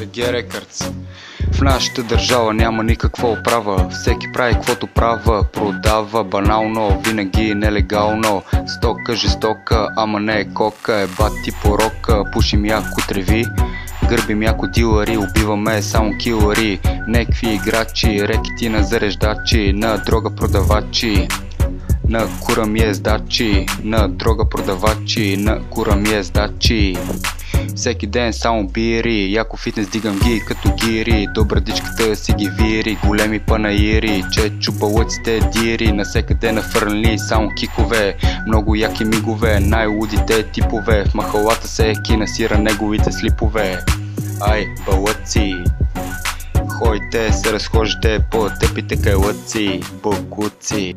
G Records. В нашата държава няма никаква оправа. Всеки прави каквото права. Продава банално, винаги нелегално. Стока жестока, ама не е кока. Ебати порока, пушим яко треви. Гърбим яко дилари, убиваме само килари. Некви играчи, рекети на зареждачи, на дрога продавачи, на курам ездачи, на дрога продавачи, на курам ездачи. Всеки ден само бири, яко фитнес дигам ги като гири. Добрадичката си ги вири, големи панаири, че чупалъците дири. Насекъде нафърнали само кикове, много яки мигове, най-лудите типове. В махалата се кинасира неговите слипове. Ай, балъци, ходите се разхожите по тъпите кайлъци, бълкуци.